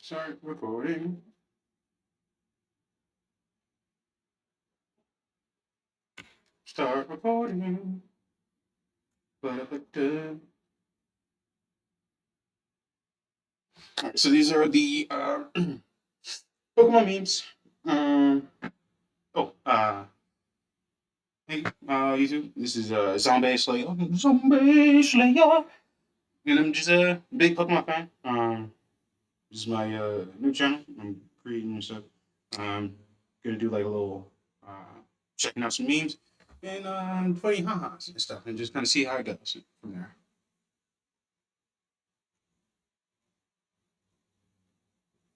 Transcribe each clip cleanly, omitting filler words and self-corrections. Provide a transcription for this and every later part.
Start recording. Start recording. Ba-da-ba-da. Alright, so these are the Pokemon memes. Um, hey, YouTube. This is Zombie Slayer. Zombie Slayer. And I'm just a big Pokemon fan. This is my new channel. I'm creating new stuff. Gonna do like a little checking out some memes and funny ha-has and stuff, and just kind of see how it goes from there.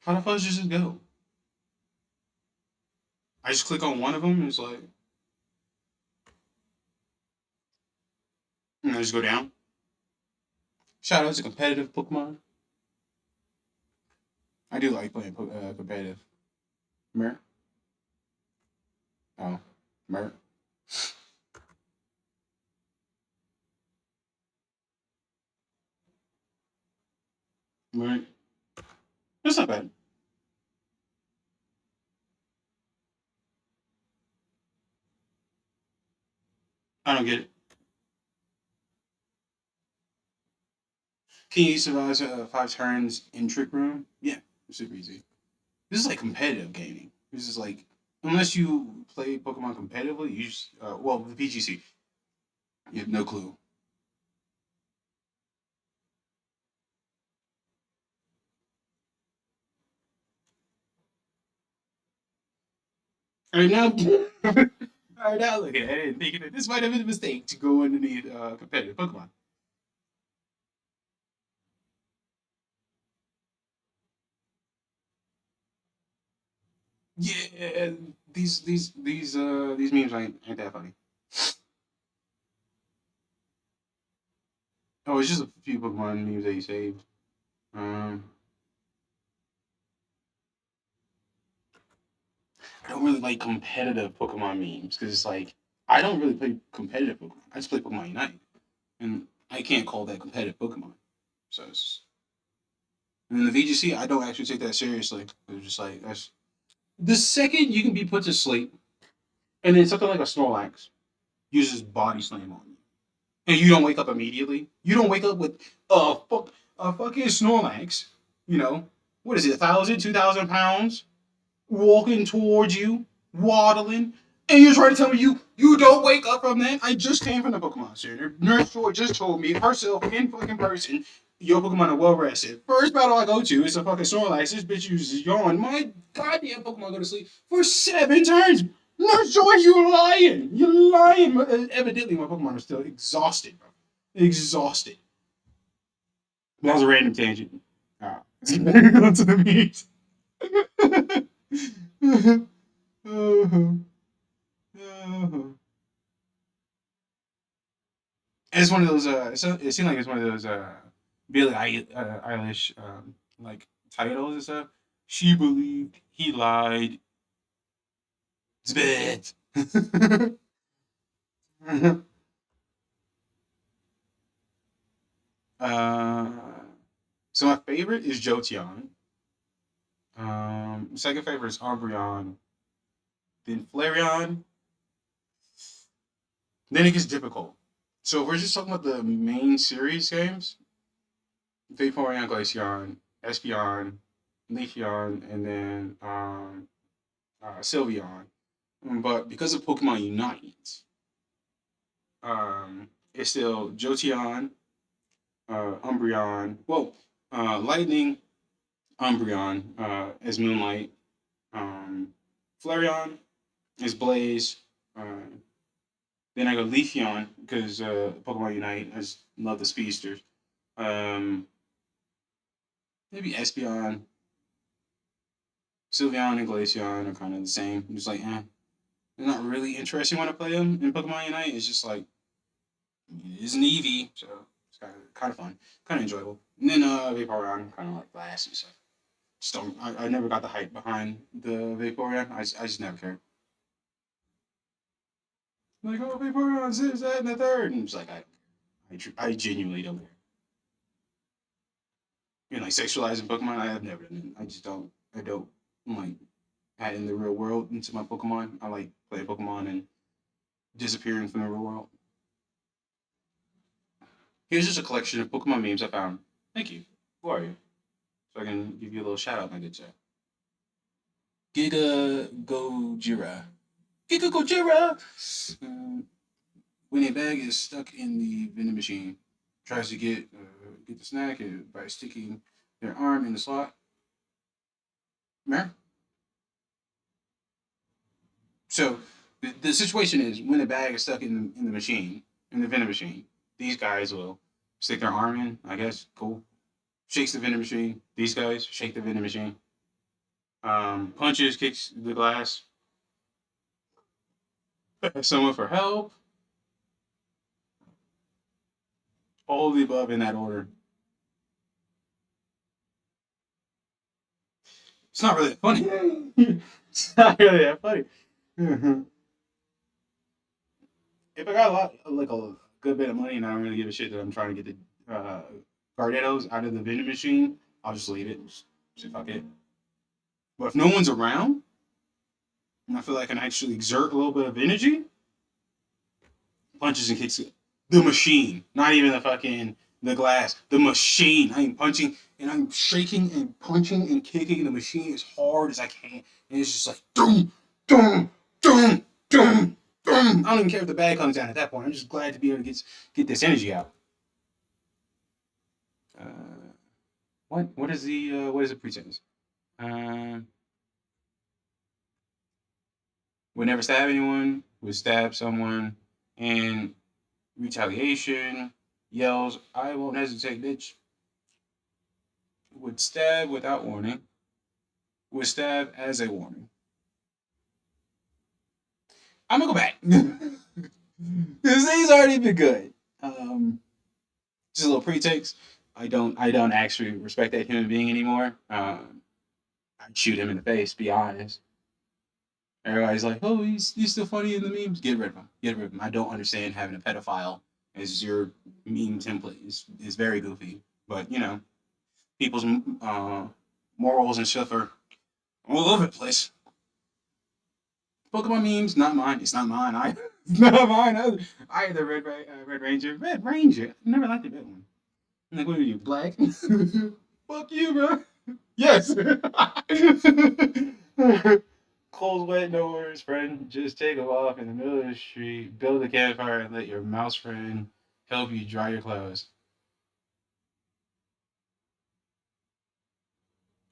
How the fuck does this go? I just click on one of them and it's like, and I just go down. Shout out to competitive Pokemon. I do like playing competitive. Mer? Oh, Mer. Right. That's not bad. I don't get it. Can you survive 5 turns in Trick Room? Yeah, it's super easy. This is like competitive gaming. This is like, unless you play Pokemon competitively, you just, well, the PGC, you have no clue. All right, now, all right, now look at it. I didn't think of it. This might have been a mistake to go underneath competitive Pokemon. Yeah, these memes ain't that funny. Oh, it's just a few Pokemon memes that you saved. Um, I don't really like competitive Pokemon memes because it's like I don't really play competitive Pokemon. I just play Pokemon Unite, and I can't call that competitive Pokemon. So it's, and then the VGC, I don't actually take that seriously. It's just like that's the second you can be put to sleep, and then something like a Snorlax uses Body Slam on you, and you don't wake up immediately. You don't wake up with a fucking Snorlax. You know what is it? 1,000, 2,000 pounds walking towards you, waddling, and you're trying to tell me you don't wake up from that? I just came from the Pokemon Center. Nurse Joy just told me herself in fucking person, your Pokemon are well rested. First battle I go to is a fucking Snorlax. This bitch uses yawn. My goddamn Pokemon go to sleep for 7 turns. Nurse Joy, you lying. You're lying. Evidently, my Pokemon are still exhausted, bro. Exhausted. That was a random tangent. Let's go to the meat. It's one of those. It seemed like it's one of those Billie Eilish like titles and stuff. She believed he lied. Spit. uh, so my favorite is Jolteon. Second favorite is Umbreon. Then Flareon. Then it gets difficult. So if we're just talking about the main series games, Vaporeon, Glaceon, Espeon, Leafeon, and then Sylveon. But because of Pokemon Unite, it's still Jolteon, Umbreon, well, Lightning, Umbreon as Moonlight, um, Flareon is Blaze. Uh, then I go Leafeon because Pokemon Unite. I just love the speedsters. Um, Maybe Espeon, Sylveon, and Glaceon are kind of the same. Just like, they're not really interesting when I play them in Pokemon Unite. It's just like it's an Eevee, so it's kind of fun, kind of enjoyable. And then Vaporeon, kind of like last and stuff. Just don't, I never got the hype behind the Vaporeon. I just never cared. Like, oh, Vaporeon, this, that, and the third. And it's like, I genuinely don't care. like sexualizing Pokemon. I have never done it. I just don't. I don't like add in the real world into my Pokemon. I like playing Pokemon and disappearing from the real world. Here's just a collection of Pokemon memes I found. Thank you. Who are you? So I can give you a little shout out, my good chat. Giga Gojira. Giga Gojira! Um, when a bag is stuck in the vending machine, tries to get the snack by sticking their arm in the slot. Remember? So the situation is when the bag is stuck in the machine, in the vending machine, these guys will stick their arm in, I guess. Cool. Shakes the vending machine. These guys shake the vending machine. Punches, kicks the glass. Someone for help. All of the above in that order. It's not really that funny. It's not really that funny. If I got a lot, like a good bit of money, and I don't really give a shit that I'm trying to get the Gardettos out of the vending machine, I'll just leave it. Just say fuck it. But if no one's around, and I feel like I can actually exert a little bit of energy, punches and kicks the machine, not even the glass, the machine. I'm punching and I'm shaking and punching and kicking the machine as hard as I can, and it's just like doom, doom, doom, doom, doom. I don't even care if the bag comes down at that point. I'm just glad to be able to get this energy out. Uh, what is the pretense? Um, would never stab anyone. Would stab someone, and retaliation yells, "I won't hesitate, bitch." Would stab without warning. Would stab as a warning. I'm gonna go back. This thing's already been good. Just a little pretext. I don't actually respect that human being anymore. I'd shoot him in the face. Be honest. Everybody's like, "Oh, he's still funny in the memes." Get rid of him. Get rid of him. I don't understand having a pedophile as your meme template. Is very goofy. But people's morals and stuff are all over the place. Pokemon memes, not mine. It's not mine. It's not mine either. I had the Red Ranger. Red Ranger. I never liked the red one. I'm like, what are you, black? Fuck you, bro. Yes. Clothes wet, no worries, friend. Just take them off in the middle of the street, build a campfire, and let your mouse friend help you dry your clothes.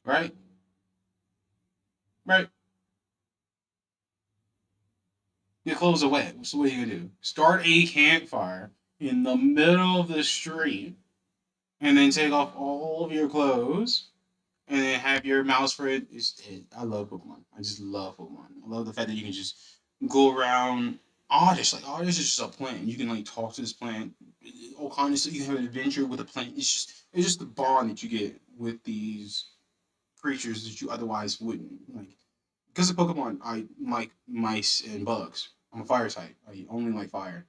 Right? Right. Your clothes are wet. So what are you gonna do? Start a campfire in the middle of the street, and then take off all of your clothes, and then have your mouse friend. I love Pokemon. I just love Pokemon. I love the fact that you can just go around. Oddish, like Oddish is just a plant. You can like talk to this plant, all kinds of stuff. You can have an adventure with a plant. It's just the bond that you get with these creatures that you otherwise wouldn't like. Because of Pokemon, I like mice and bugs. I'm a fire type. I only like fire,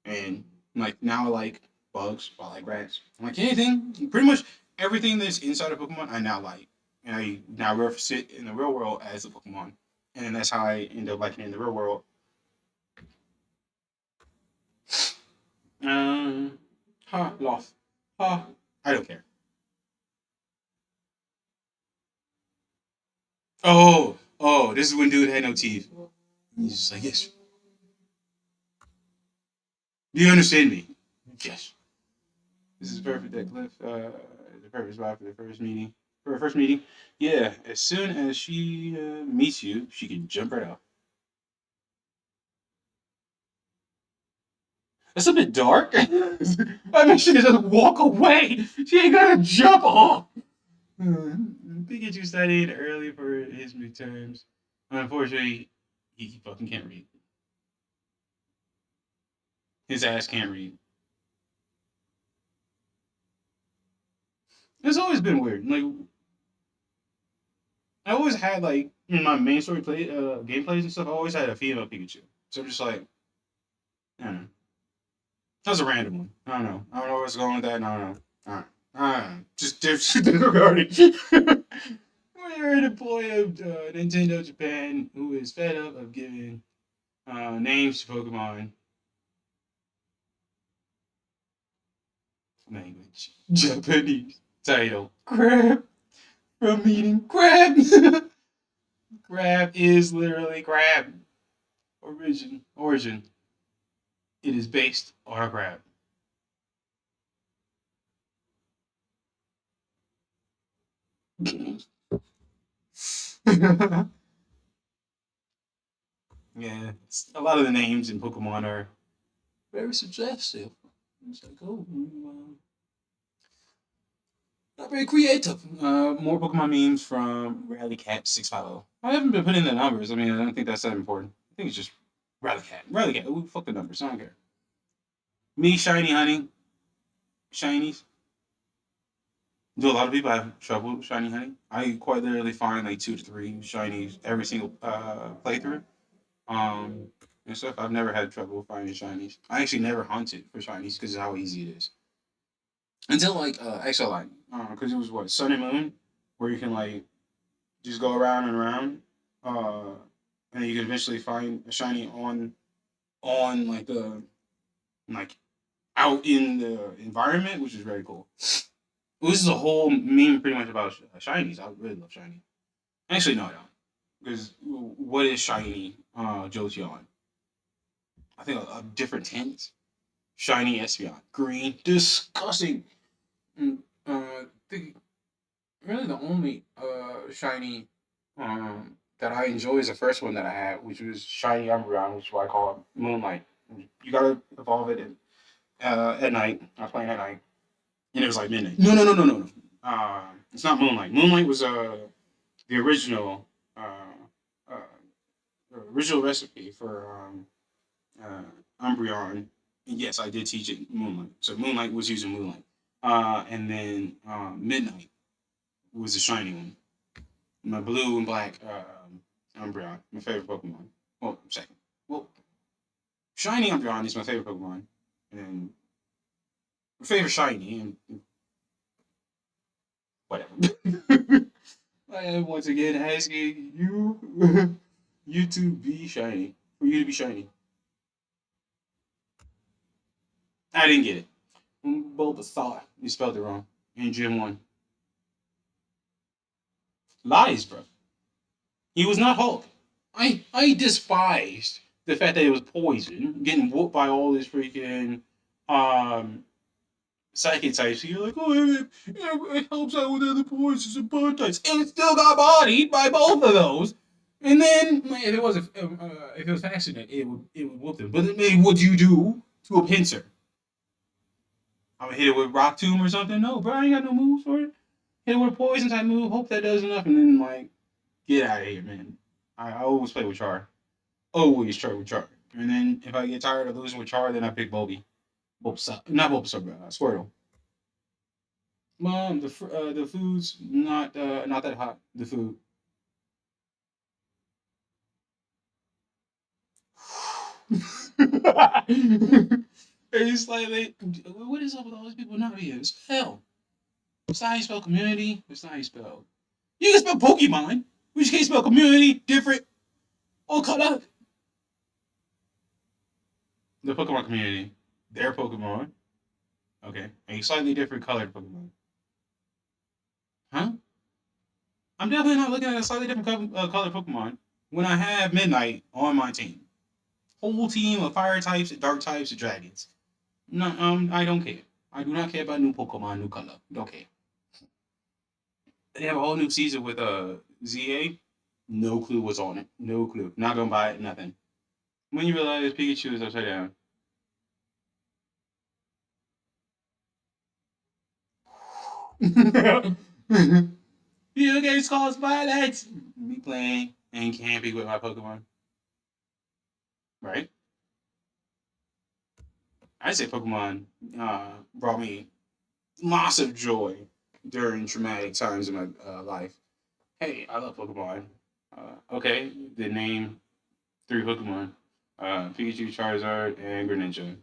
and like now I like bugs. I like rats. I like anything. Pretty much everything that's inside of Pokemon, I now like, and I now reference it in the real world as a Pokemon, and then that's how I end up liking it in the real world. Lost. I don't care. Oh, this is when dude had no teeth. He's just like, yes. Do you understand me? Yes. This is perfect that Cliff, the perfect spot for the first meeting. For her first meeting, yeah. As soon as she meets you, she can jump right off. That's a bit dark. I mean, she can just walk away. She ain't gotta jump off. Pikachu studied early for his midterms. Unfortunately, he fucking can't read. His ass can't read. It's always been weird. Like I always had like in my main story gameplays and stuff. I always had a female Pikachu. So I'm just like, I don't know. That was a random one. I don't know. I don't know what's going with that. I don't know. All right. Just disregarded. We're an employee of Nintendo Japan who is fed up of giving names to Pokemon language. Japanese title. Crab from eating crab. Crab is literally crab. Origin. It is based on a crab. Yeah, a lot of the names in Pokemon are very suggestive. It's like, oh, not very creative. More Pokemon memes from Rally Cat 650. I haven't been putting the numbers. I mean, I don't think that's that important. I think it's just Rally Cat. Rally Cat. Ooh, fuck the numbers. I don't care. Me, Shiny Honey. Shinies. Do a lot of people have trouble with Shiny Honey? I quite literally find like 2 to 3 shinies every single playthrough. Um, and stuff. I've never had trouble finding shinies. I actually never hunted for shinies because of how easy it is. Until like XLI, because it was what Sun and Moon, where you can like just go around and around, uh, and then you can eventually find a shiny on like the like out in the environment, which is very cool. This is a whole meme pretty much about shinies. I really love shiny. Actually, no, I don't. Because what is shiny Jolteon? I think a different tint. Shiny Espeon. Green. Disgusting. Mm, the really the only shiny that I enjoy is the first one that I had, which was shiny Umbreon, which is what I call it Moonlight. You gotta evolve it at night. I was playing at night, and it was like midnight. No. It's not Moonlight. Moonlight was the original uh, original recipe for Umbreon. And yes, I did teach it Moonlight. So Moonlight was using Moonlight, and then Midnight was the shiny one. My blue and black Umbreon, my favorite Pokemon. Well, second. Well, shiny Umbreon is my favorite Pokemon, and my favorite shiny, and whatever. I am once again asking you, you to be shiny, for you to be shiny. I didn't get it. Bulbasaur. You spelled it wrong. In Gym 1. Lies, bro. He was not Hulk. I despised the fact that it was poison, getting whooped by all this freaking um psychic types. You're like, oh, it helps out with other poisons and burn types, and it still got bodied by both of those. And then, like, if it was faster, it would whoop them. But then, what do you do to a pincer? I'm gonna hit it with Rock Tomb or something. No, bro, I ain't got no moves for it. Hit it with a poison type move. Hope that does enough, and then like get out of here, man. I always play with Char. Always try with Char. And then if I get tired of losing with Char, then I pick Bulby. Bulbasaur. Not Bulbasaur, but Squirtle. Mom, the food's not that hot. The food. It's slightly. What is up with all these people not here? It's hell. It's not how you spell community. It's not how you spell. You can spell Pokemon. We just can't spell community different. All cut up. The Pokemon community. Their Pokemon. Okay. A slightly different colored Pokemon. Huh? I'm definitely not looking at a slightly different colored Pokemon when I have Midnight on my team. Whole team of fire types, dark types, and dragons. No, I don't care. I do not care about new Pokemon, new color. Don't care. They have a whole new season with ZA. No clue what's on it. No clue. Not gonna buy it. Nothing. When you realize Pikachu is upside down. Video games cause violence. Me playing and camping with my Pokemon. Right? I say Pokemon brought me lots of joy during traumatic times in my life. Hey, I love Pokemon. Okay, the name 3 Pokemon: Pikachu, Charizard, and Greninja.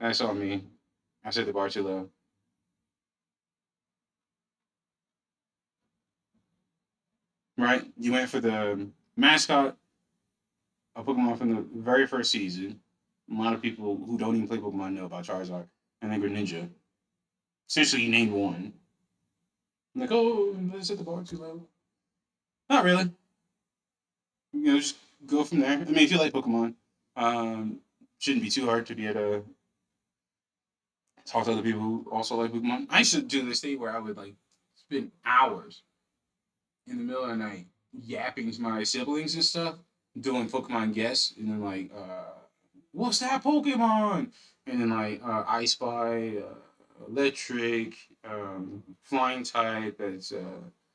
That's all me. I set the bar too low. right? You went for the mascot of Pokemon from the very first season. A lot of people who don't even play Pokemon know about Charizard and then Greninja. Essentially, you named one. I'm like, oh, let's set the bar too low. Not really. Just go from there. I mean, if you like Pokemon, um, shouldn't be too hard to be able to talk to other people who also like Pokemon. I used to do this thing where I would like spend hours in the middle of the night yapping to my siblings and stuff, doing Pokemon guess, and then like, what's that Pokemon? And then like, I Spy, Electric, Flying type. That's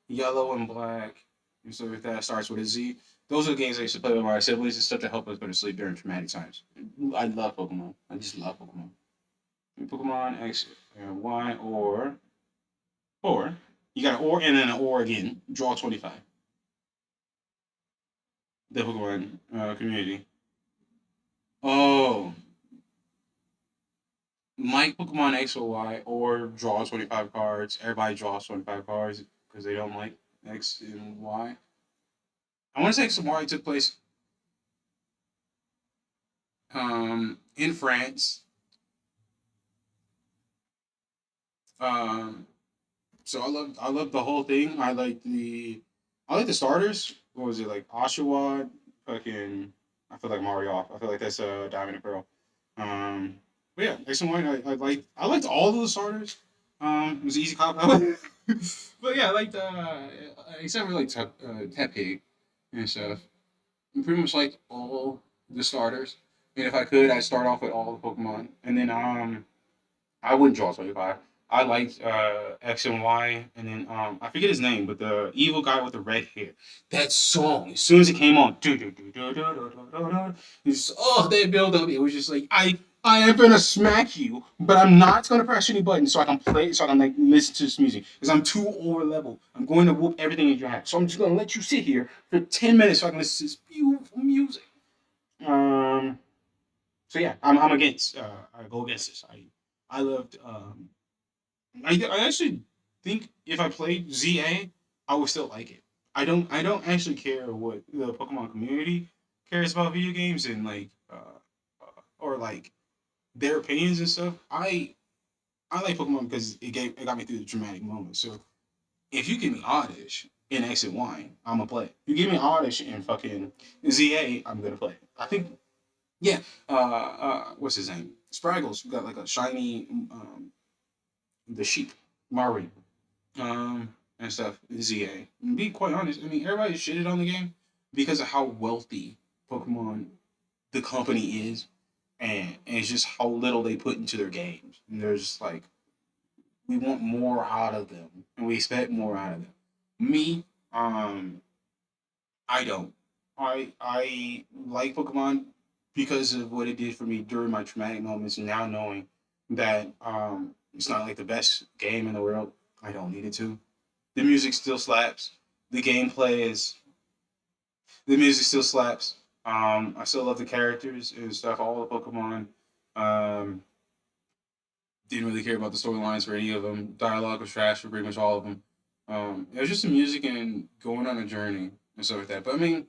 yellow and black. And so if that starts with a Z, those are the games I used to play with my siblings and stuff to help us go to sleep during traumatic times. I love Pokemon. I just love Pokemon. Pokemon X and Y or you got an or and then an or again. Draw 25. The Pokemon community. Oh, like Pokemon X or Y or draw 25 cards. Everybody draws 25 cards because they don't like X and Y. I want to say X and Y took place in France. Um, so I love the whole thing. I like the starters. What was it like? Oshawott, fucking. I feel like Mario. I feel like that's a Diamond and Pearl. Um, but yeah, X and Y. I liked all of the starters. It was an easy cop out. But yeah, I liked except for like Tepig and stuff. I pretty much like all the starters. And if I could, I'd start off with all the Pokemon, and then I wouldn't draw 25. I liked X and Y, and then I forget his name, but the evil guy with the red hair. That song, as soon as it came on, that build up. It was just like I am gonna smack you, but I'm not gonna press any buttons so I can play, so I can like listen to this music because I'm too over level. I'm going to whoop everything in your head, so I'm just gonna let you sit here for 10 minutes so I can listen to this beautiful music. Um, so yeah, I'm against. I go against this. I loved. I actually think if I played ZA, I would still like it. I don't actually care what the Pokemon community cares about video games and like or like their opinions and stuff. I like Pokemon because it got me through the traumatic moments. So if you give me Oddish in X and Y, I'm gonna play it. You give me Oddish in fucking ZA, I'm gonna play it. I think yeah. What's his name? Spraggles got like a shiny the sheep Mari and stuff. ZA. And be quite honest, I mean everybody shitted on the game because of how wealthy Pokemon the company is, and it's just how little they put into their games. And there's like we want more out of them, and we expect more out of them. Me, I don't. I like Pokemon because of what it did for me during my traumatic moments. And now knowing that it's not like the best game in the world, I don't need it to. The music still slaps. The gameplay is the music still slaps. I still love the characters and stuff. All the Pokemon. Um, didn't really care about the storylines for any of them. Dialogue was trash for pretty much all of them. It was just the music and going on a journey and stuff like that. But I mean,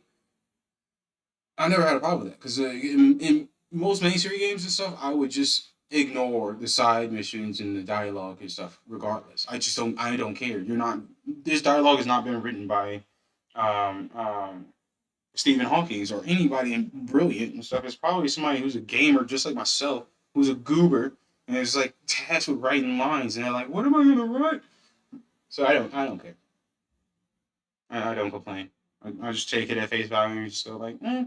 I never had a problem with that because in most mainstream games and stuff, I would just ignore the side missions and the dialogue and stuff, regardless. I just don't. I don't care. You're not. This dialogue has not been written by um, um, Stephen Hawking's or anybody brilliant and stuff. It's probably somebody who's a gamer just like myself, who's a goober and is like tasked with writing lines, and they're like, "What am I gonna write?" So I don't. I don't care. I don't complain. I just take it at face value and just go like, I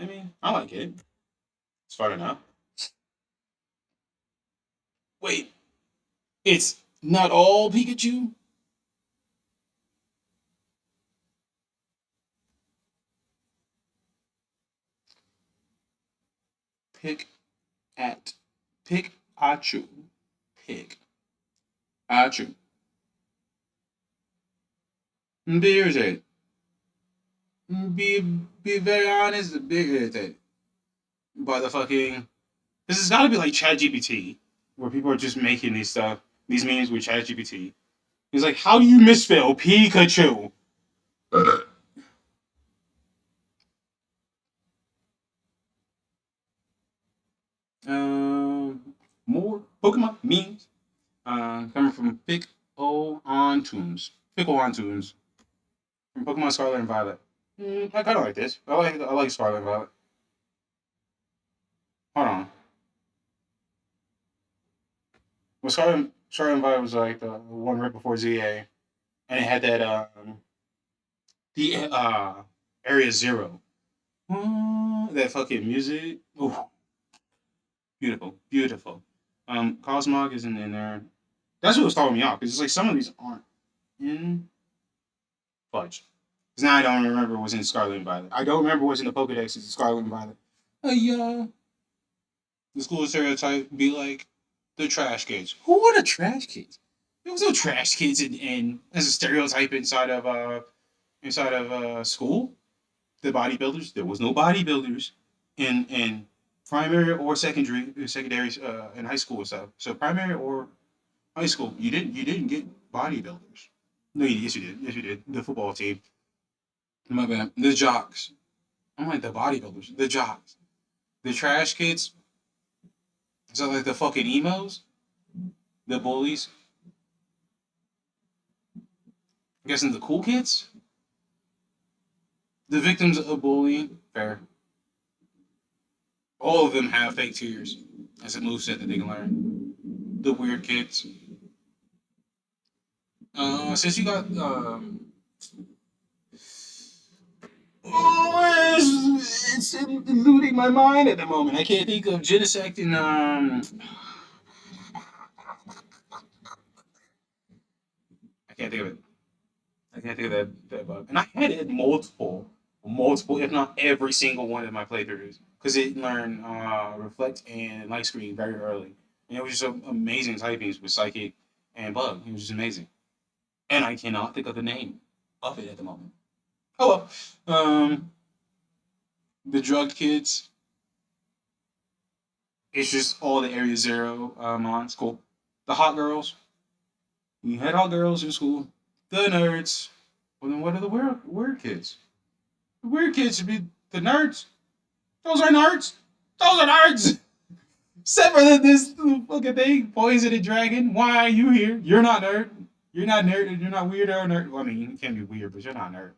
mean, I like it. It's fun enough. Wait, it's not all Pikachu? Pick at Pikachu. Pick Achu. Be irritated. Be be very honest. Be irritated by the fucking. This has got to be like ChatGPT, where people are just making these memes with ChatGPT. He's like, how do you misspell Pikachu? More Pokemon memes. Coming from Pickle on Tunes. Pickle on Tunes from Pokemon Scarlet and Violet. I kind of like this. I like Scarlet and Violet. Hold on. Well, Scarlet and Violet was like the one right before ZA, and it had that the Area Zero. That fucking music. Ooh, beautiful, beautiful. Cosmog isn't in there. That's what was throwing me off because it's like some of these aren't in Fudge. Because now I don't remember what was in Scarlet and Violet. I don't remember what's in the Pokedex in Scarlet and Violet. Yeah. The school stereotype be like the trash kids. Who are the trash kids? There was no trash kids in as a stereotype inside of school. The bodybuilders. There was no bodybuilders in primary or secondary in high school and stuff. So primary or high school, you didn't get bodybuilders. No, yes you did. Yes you did. The football team. My bad. The jocks. I'm like the bodybuilders. The jocks. The trash kids. So like the fucking emos. The bullies. I'm guessing the cool kids. The victims of bullying. Fair. All of them have fake tears. That's a moveset that they can learn. The weird kids. Since you got oh, it's eluding my mind at the moment. I can't think of Genesect and I can't think of it. I can't think of that bug. And I had it multiple, if not every single one of my playthroughs, because it learned reflect and light screen very early, and it was just amazing typings with psychic and bug. It was just amazing, and I cannot think of the name of it at the moment. Oh well. The drug kids. It's just all the Area Zero on school. The hot girls. You had hot girls in school. The nerds. Well, then what are the weird kids? The weird kids should be the nerds. Those are nerds. Those are nerds. Except for this fucking thing, poison and dragon. Why are you here? You're not nerd. You're not nerd. You're not weird or nerd. Well, I mean, you can be weird, but you're not nerd.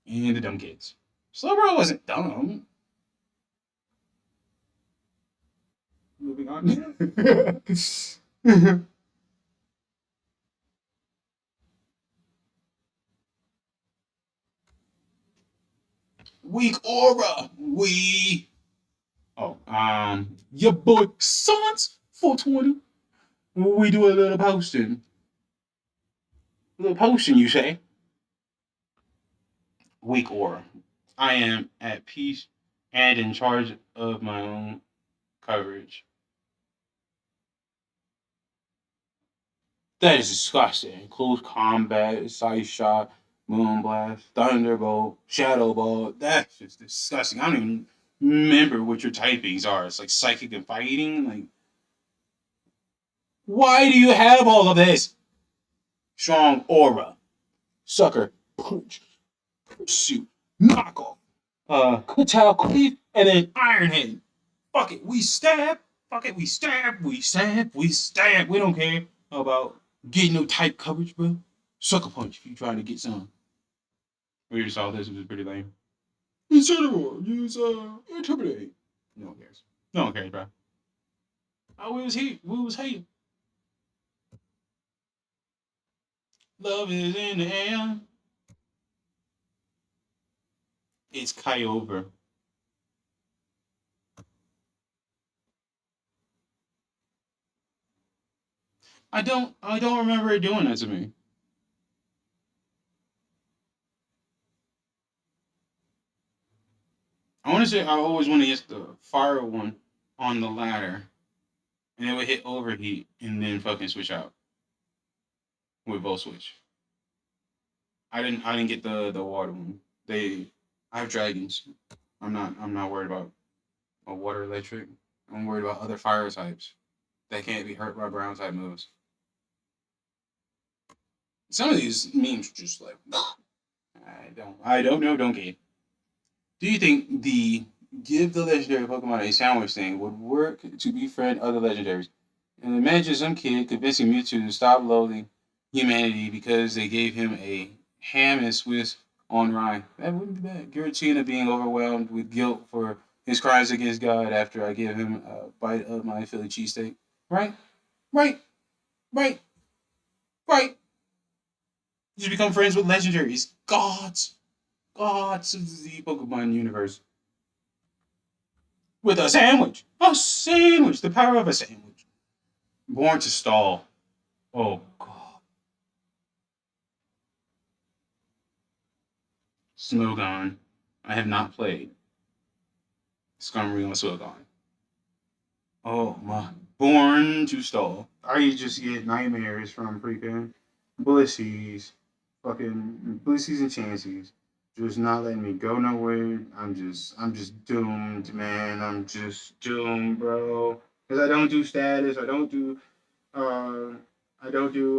And the dumb kids. Slowbro wasn't dumb. Moving on. Weak aura. Your boy Sans 420. We do a little posting. A little posting, you say? Weak aura. I am at peace and in charge of my own coverage. That is disgusting. Close combat, side shot, moonblast, thunderbolt, shadow ball. That's just disgusting. I don't even remember what your typings are. It's like psychic and fighting. Like, why do you have all of this? Strong aura, sucker, punch, pursuit, knockoff, Kutal cleave, and then Ironhead. Fuck it, we stab. Fuck it, we stab. We stab. We stab. We don't care about getting no type coverage, bro. Sucker punch if you trying to get some. We just saw this. It was pretty lame. Incineroar. Use intimidate. No one cares. No one cares, bro. Oh, we was here. We was here. Love is in the air. It's Kyogre. I don't remember it doing that to me. I want to say I always want to get the fire one on the ladder, and it would hit overheat, and then fucking switch out with both switch. I didn't get the water one. I have dragons. I'm not worried about a water electric. I'm worried about other fire types that can't be hurt by brown type moves. Some of these memes are just like don't. I don't know. Don't care. Do you think the give the legendary Pokemon a sandwich thing would work to befriend other legendaries? And imagine some kid convincing Mewtwo to stop loathing humanity because they gave him a ham and Swiss on rye. That wouldn't be bad. Giratina being overwhelmed with guilt for his crimes against God after I give him a bite of my Philly cheesesteak. Right? Right? Right? Right? You become friends with legendaries. Gods. Gods of the Pokemon universe. With a sandwich. A sandwich. The power of a sandwich. Born to stall. Oh, God. Smogon. I have not played Skarmory on Smogon. Oh, my. Born to stall. I just get nightmares from freaking Blissies. Fucking Blissies and Chanseys. Just not letting me go nowhere. I'm just doomed, man. I'm just doomed, bro. Because I don't do status. Uh, I don't do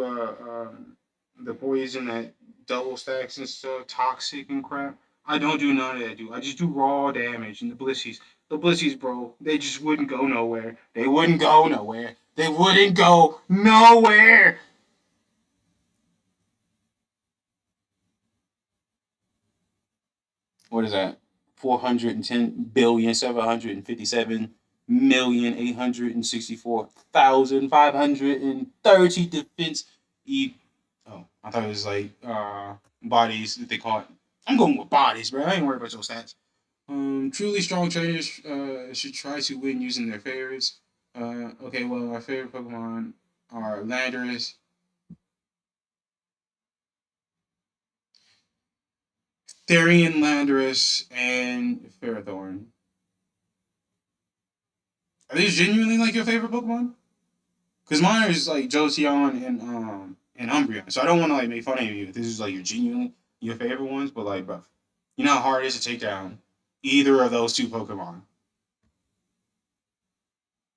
the poison that double stacks and stuff, toxic and crap. I don't do none of that, dude. I just do raw damage and the blissies, bro. They just wouldn't go nowhere. They wouldn't go nowhere. They wouldn't go nowhere. What is that? 410,757,864,530 defense. Oh, I thought it was like bodies that they call it. I'm going with bodies, bro. I ain't worried about your stats. Truly strong trainers should try to win using their favorites. Okay, well, our favorite Pokemon are Landorus, Therian Landorus, and Ferrothorn. Are these genuinely like your favorite Pokemon? Because mine is like Jolteon and Umbreon. So I don't want to like make fun of you if this is like your genuinely your favorite ones, but like, bro, you know how hard it is to take down either of those two Pokemon.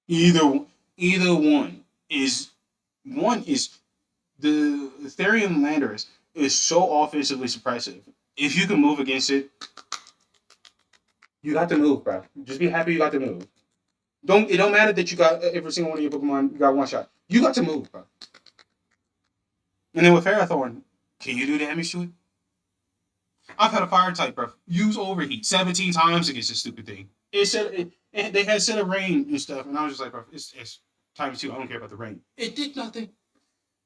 Either either one is the Therian Landorus is so offensively suppressive. If you can move against it, you got to move, bro. Just be happy you got to move. Don't it don't matter that you got every single one of your Pokemon you got one shot. You got to move, bro. And then with Ferrothorn, can you do damage to it? I've had a fire type, bro. Use overheat 17 times against this stupid thing. And they had set a rain and stuff, and I was just like, bro, it's times two. I don't care about the rain. It did nothing.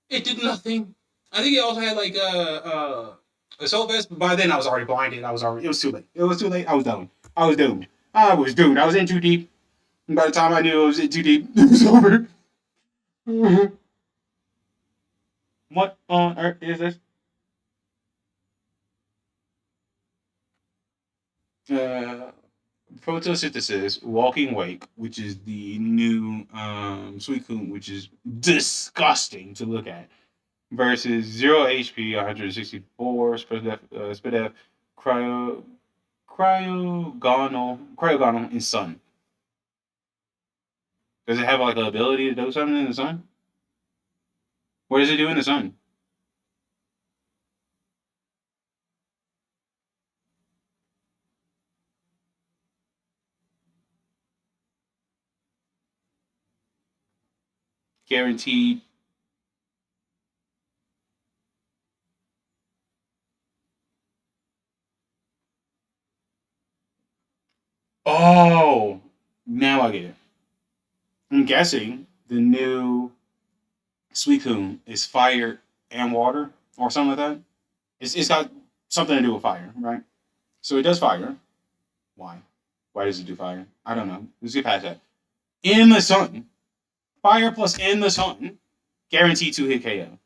It did nothing. I think it also had like assault vest, but by then I was already blinded. It was too late. It was too late. I was done. I was doomed. I was doomed. I was in too deep. And by the time I knew I was in too deep, it was over. What on earth is this? Uh, Photosynthesis, Walking Wake, which is the new Suicune, which is disgusting to look at, versus 0 HP, 164, Spadef, Cryo, Cryogonal in Sun. Does it have like an ability to do something in the Sun? What does it do in the Sun? Guaranteed. Oh, now I get it. I'm guessing the new Suicune is fire and water or something like that. It's got something to do with fire, right? So it does fire. Why? Why does it do fire? I don't know. Let's get past that. In the sun, fire plus in the sun, guaranteed to hit KO.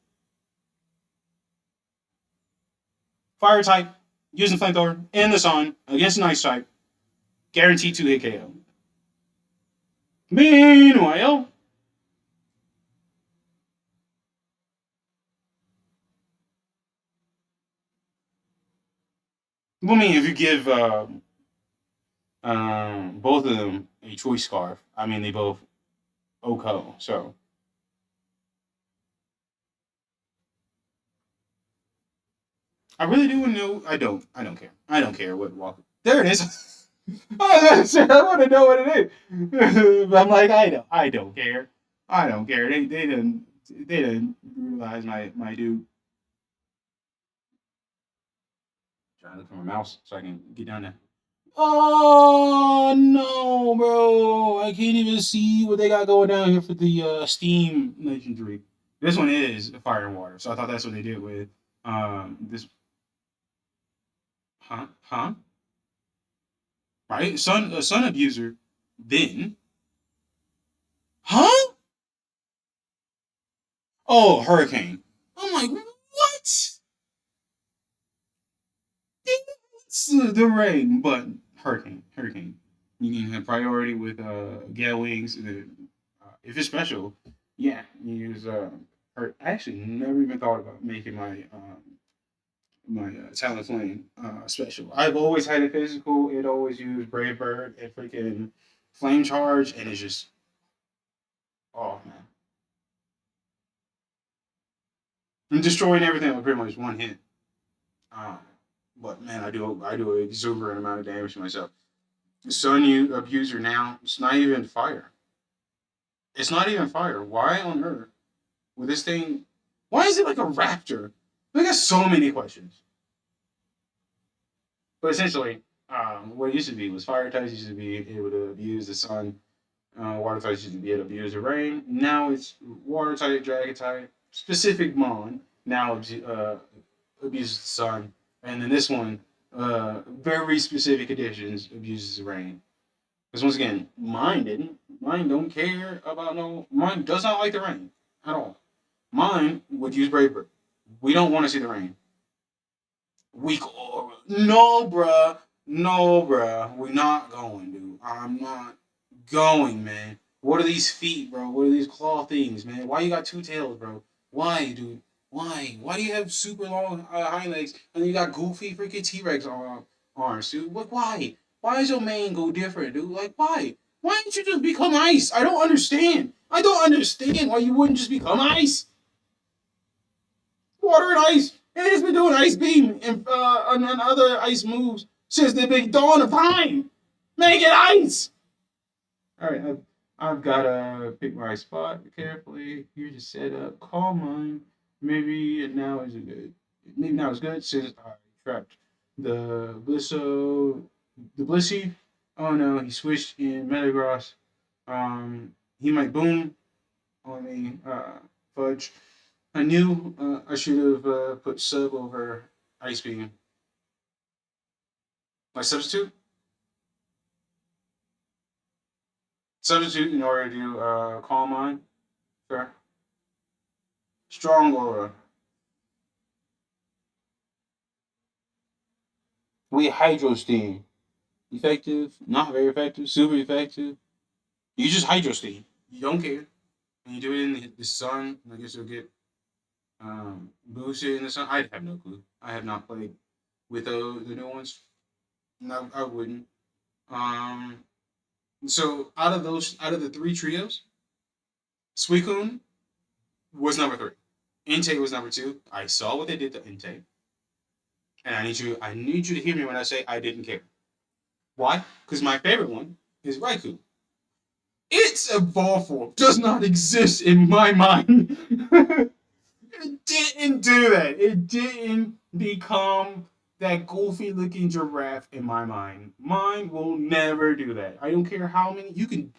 Fire type, using flamethrower in the sun against an ice type, guaranteed to hit KO. Meanwhile, I mean, if you give both of them a choice scarf, I mean, they both OHKO. So, I really do want to know. I don't. I don't care. I don't care what walk. There it is. I want to know what it is. But I'm like, I don't. I don't care. I don't care. They didn't realize my dude. Trying to look for my mouse so I can get down there. Oh no, bro! I can't even see what they got going down here for the Steam Legendary. This one is Fire and Water, so I thought that's what they did with this. Huh? Right? Son abuser. Then, huh? Oh, hurricane. I'm like, what? It's the rain, but hurricane. You can have priority with gale wings. If it's special, yeah, you use. I actually never even thought about making my Talon Flame special. I've always had it physical. It always used Brave Bird and freaking Flame Charge, and it's just oh man, I'm destroying everything with pretty much one hit. Um, but man, I do an exuberant amount of damage to myself. Sun you abuser now. It's not even fire. It's not even fire. Why on earth with this thing? Why is it like a raptor? I got so many questions. But essentially, what it used to be was fire types used to be able to abuse the sun. Water types used to be able to abuse the rain. Now it's water type, dragon type, specific mon. Now abuses the sun, and then this one, very specific conditions abuses the rain. Because once again, mine didn't. Mine don't care about no. Mine does not like the rain at all. Mine would use Braver. We don't want to see the rain. Weak aura. No, bruh. No, bruh. We're not going, dude. I'm not going, man. What are these feet, bro? What are these claw things, man? Why you got two tails, bro? Why, dude? Why? Why do you have super long hind legs and then you got goofy freaking T Rex arms, dude? What? Why? Why is your mane go different, dude? Like, why? Why didn't you just become ice? I don't understand. I don't understand why you wouldn't just become ice. Water and ice. It has been doing ice beam and other ice moves since the big dawn of time. Make it ice. All right, I've got to pick my spot carefully. Here to set up. Call mine. Maybe now is a good. Maybe now is good since I trapped the Blissey. Oh no, he switched in Metagross. He might boom on me. Fudge. I knew I should have put sub over ice beam. My substitute in order to calm mine. Sure. Strong aura. We hydro steam. Effective, not very effective, super effective. You just hydro steam. You don't care. And you do it in the sun. I guess you'll get boosted in the sun. I have no clue. I have not played with the new ones. No, I wouldn't. Um, so out of the three trios, Suicune was number three. Intake was number two. I saw what they did to Intake, and I need you to hear me when I say I didn't care. Why? Because my favorite one is Raikou. Its evolved form does not exist in my mind. It didn't do that. It didn't become that goofy looking giraffe in my mind. Mine will never do that. I don't care how many you can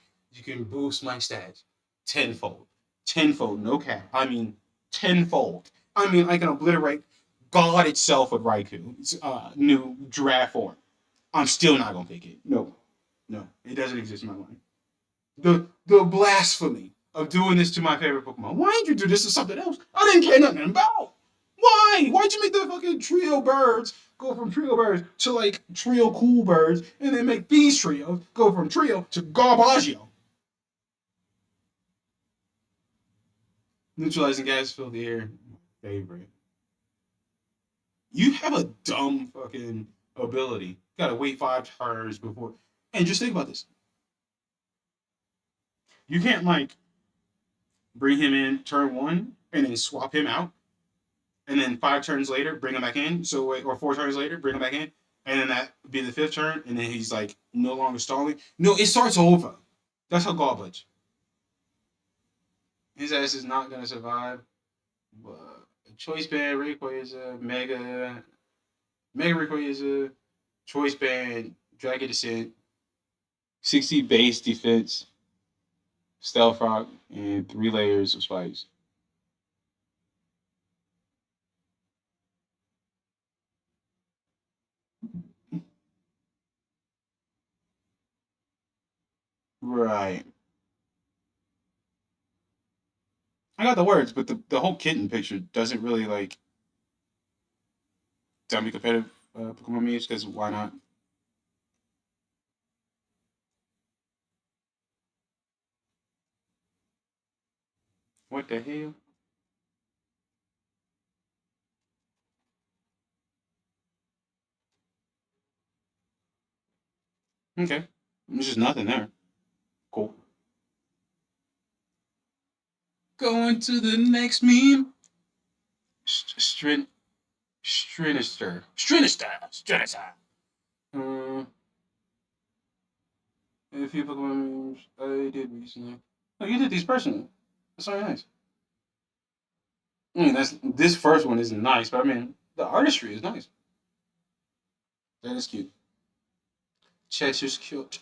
boost my stats tenfold. Tenfold, no cap. I mean tenfold. I mean I can obliterate God itself with Raikou's new giraffe form. I'm still not gonna pick it. No. No. It doesn't exist in my mind. The blasphemy of doing this to my favorite Pokemon. Why did you do this to something else I didn't care nothing about? Why? Why'd you make the fucking trio birds go from trio birds to like trio cool birds and then make these trios go from trio to garbaggio? Neutralizing gas fill the air. Favorite. You have a dumb fucking ability. You gotta wait 5 turns before. And just think about this. You can't like bring him in turn one and then swap him out. and then 5 turns later, bring him back in. So or 4 turns later, bring him back in, and then that would be the fifth turn, and then he's like no longer stalling. No, it starts over. That's how garbage. His ass is not gonna survive. But choice band Rayquaza, Mega Rayquaza, choice band Dragon Descent, 60 base defense, Stealth Rock, and 3 layers of spikes. Right. I got the words, but the whole kitten picture doesn't really like tell me competitive Pokemon memes because why not? What the hell? Okay. There's just nothing there. Cool. Going to the next meme. Strin Strinister. Strinister. Strinister. Uh, a few Pokemon memes I did recently. Oh, you did these personally. That's very nice. I mean, that's this first one isn't nice, but I mean, the artistry is nice. That is cute. Cheshire cute.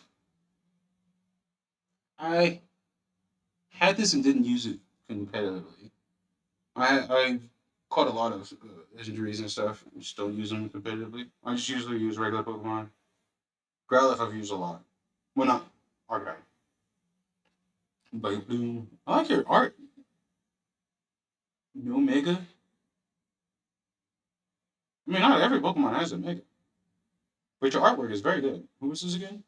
I had this and didn't use it competitively. I caught a lot of injuries and stuff. And just don't use them competitively. I just usually use regular Pokemon. Growlithe I've used a lot. Well, not Arcanine. But I like your art. No Mega. I mean, not every Pokemon has a Mega, but your artwork is very good. Who was this again?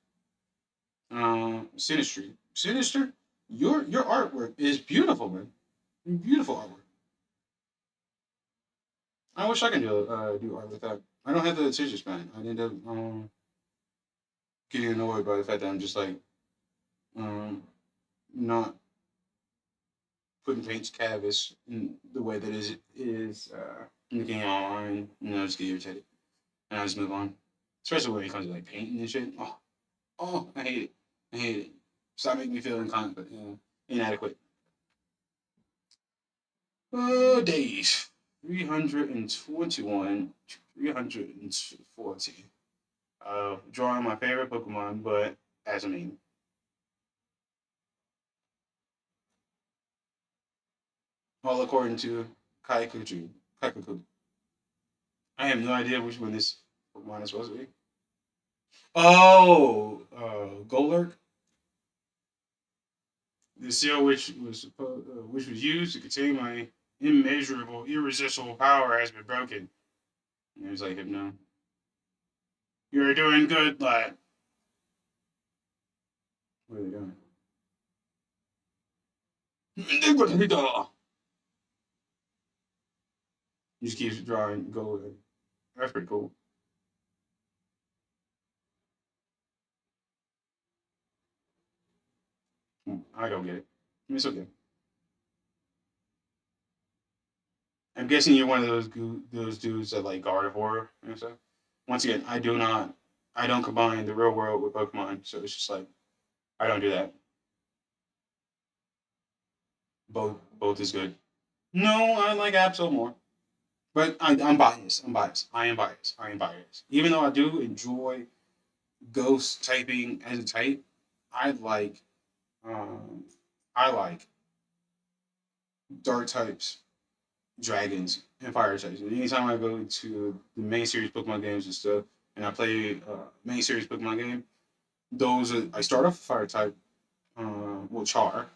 Sinistry. Sinister. Your artwork is beautiful, man. Beautiful artwork. I wish I could do art with that. I don't have the attention span. I end up getting annoyed by the fact that I'm just like um, not putting paint to canvas in the way that is looking online. I just get irritated and I just move on. Especially when it comes to like painting and shit. Oh, I hate it. I hate it. Stop making me feel inadequate. Days. 321 to 340. Drawing my favorite Pokemon, but as a meme. All according to Kaikuju. Kaikuku. I have no idea which one this Pokemon is supposed to be. Oh, Golurk. The seal which was used to contain my immeasurable, irresistible power has been broken. And it was like, Hypno, you're doing good, lad. What are they doing? He just keeps drawing Golurk. That's pretty cool. I don't get it. It's okay. I'm guessing you're one of those dudes that like Gardevoir and stuff. Once again, I don't combine the real world with Pokemon, so it's just like I don't do that. Both is good. No, I like Absol more, but I'm biased. I'm biased. I am biased. I am biased. Even though I do enjoy ghost typing as a type, I like um, I like dark types, dragons, and fire types. And anytime I go to the main series Pokemon games and stuff, and I play main series Pokemon game, I start off with fire type, well Char,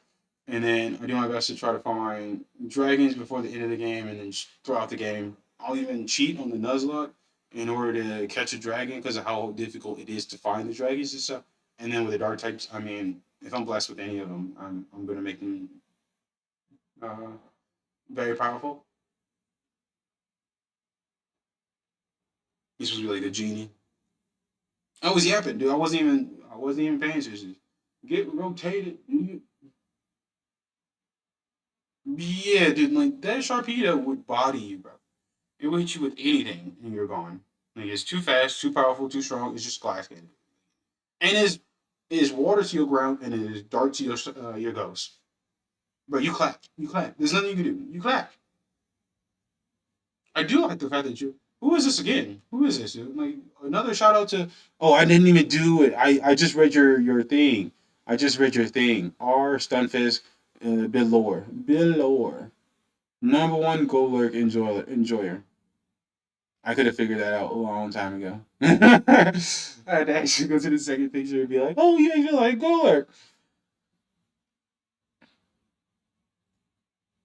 and then I do my best to try to find dragons before the end of the game, and then throughout the game, I'll even cheat on the Nuzlocke in order to catch a dragon because of how difficult it is to find the dragons and stuff. And then with the dark types, I mean, if I'm blessed with any of them, I'm gonna make them uh, very powerful. He's supposed to be like a genie. I was yapping, dude. I wasn't even paying attention. Get rotated. Yeah, dude. Like that Sharpedo would body you, bro. It will hit you with anything, and you're gone. Like it's too fast, too powerful, too strong. It's just glass cannon, and it's water to your ground, and it is dark to your ghost. But you clap, you clap. There's nothing you can do. You clap. I do like the fact that you. Who is this again? Who is this? Like another shout out to. Oh, I didn't even do it. I just read your thing. I just read your thing. R Stunfisk, Bill Lore. Number one Gold Lurk enjoyer. I could have figured that out a long time ago. I had to actually go to the second picture and be like, "Oh, you actually like Gold Lurk."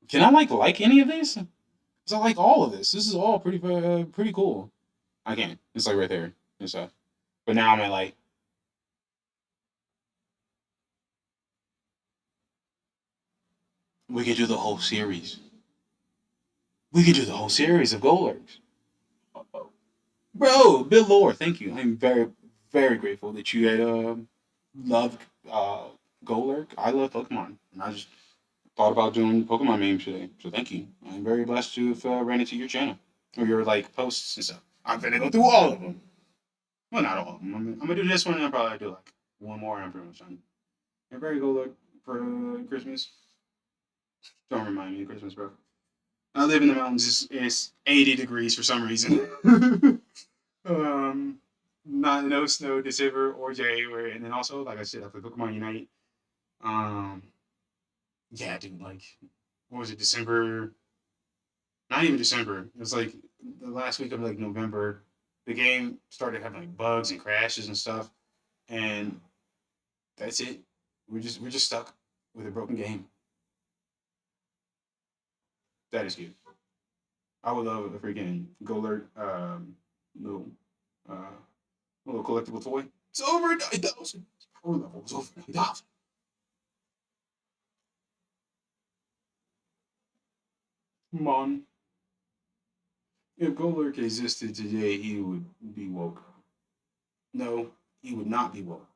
Can I like any of these? Cause I like all of this. This is all pretty cool. I can. It's like right there and stuff. But now I'm at like we could do the whole series. We could do the whole series of Gold Lurks. Bro, Bill Lore, thank you. I'm very grateful that you had loved Golurk. I love Pokemon, and I just thought about doing Pokemon memes today. So thank you. I'm very blessed to have ran into your channel or your like posts and stuff. I'm gonna go through all of them. Well, not all of them. I'm gonna do this one, and I'll probably do like one more, and I'm pretty much done. And very Golurk for Christmas. Don't remind me of Christmas, bro. I live in the mountains. It's 80 degrees for some reason. um, not no snow December or January, and then also like I said, after Pokemon Unite, um, yeah, dude, like what was it, December? Not even December. It was like the last week of like November. The game started having like bugs and crashes and stuff, and that's it. We're just stuck with a broken game. That is good. I would love a freaking Golurt little uh little collectible toy. It's over 9,000. Power level is over 9,000. Mon. If Golurk existed today, he would be woke. No, he would not be woke.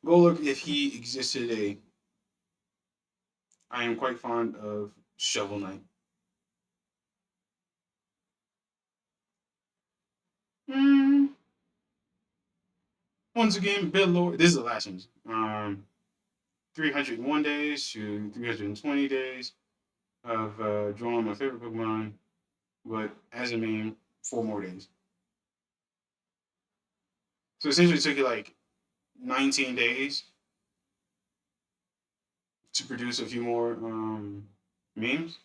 Golurk, if he existed today, I am quite fond of Shovel Knight. Mm, once again, Bill Lord. This is the last one. 301 days to 320 days of drawing my favorite Pokemon, but as a meme, 4 more days. So essentially, it took you like 19 days to produce a few more memes,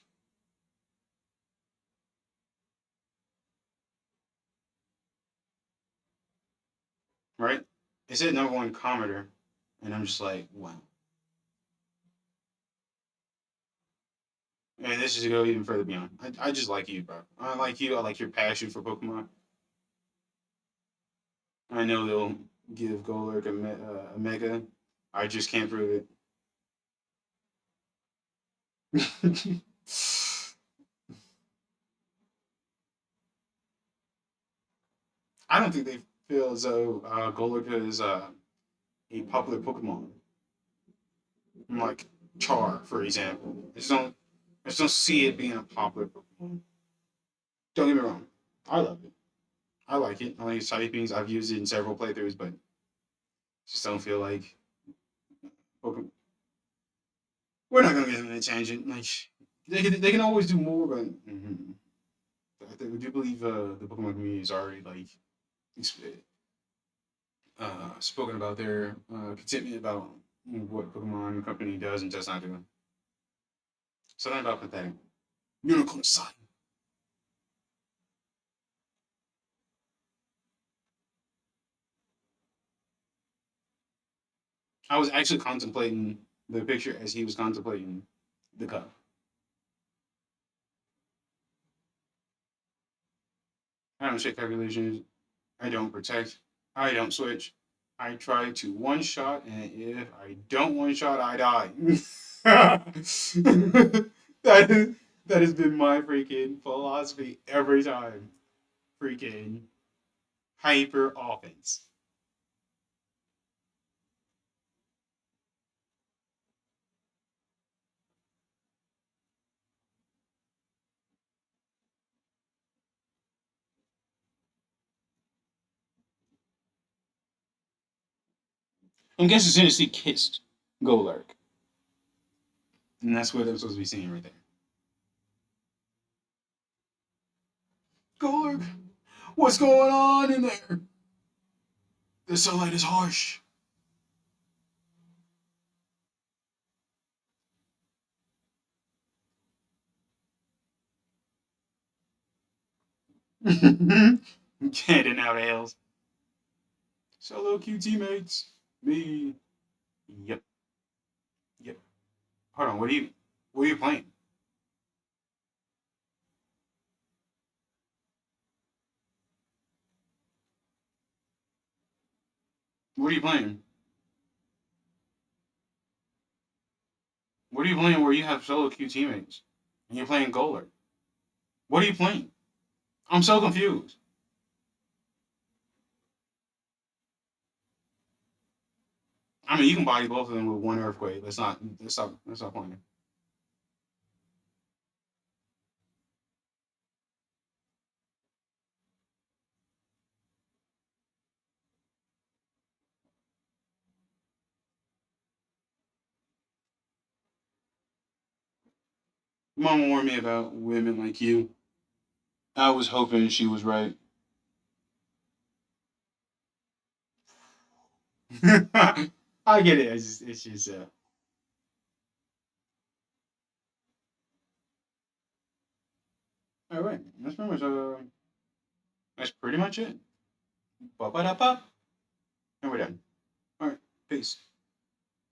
right? It said number one commenter, and I'm just like, wow. And this is to go even further beyond. I just like you, bro. I like you. I like your passion for Pokemon. I know they'll give Golurk a mega. I just can't prove it. I don't think they feel as though Golurk is a popular Pokemon, like Char, for example. I just don't see it being a popular Pokemon. Don't get me wrong. I love it. I like it. I like its typings. I've used it in several playthroughs, but just don't feel like Pokemon. We're not gonna get in a tangent. Like they can always do more, but I do believe the Pokemon community is already like spoken about their contentment about what Pokemon Company does and does not do. Something about pathetic. Unicorn sign. I was actually contemplating the picture as he was contemplating the cup. I don't check calculations. I don't protect. I don't switch. I try to one shot, and if I don't one shot, I die. that is that has been my freaking philosophy every time. Freaking hyper offense. I'm guessing as soon as he kissed Golurk. And that's what I'm supposed to be seeing right there. Golurk, what's going on in there? The sunlight is harsh. Getting out ales. Solo Q teammates. Me. Yep. Yep. Hold on. What are you playing? What are you playing? What are you playing where you have solo Q teammates? And you're playing Golurk? What are you playing? I'm so confused. I mean, you can body both of them with one earthquake. Let's not playing. Mama warned me about women like you. I was hoping she was right. I get it. It's just. All right. That's pretty much it. Ba ba da ba. And we're done. All right. Peace.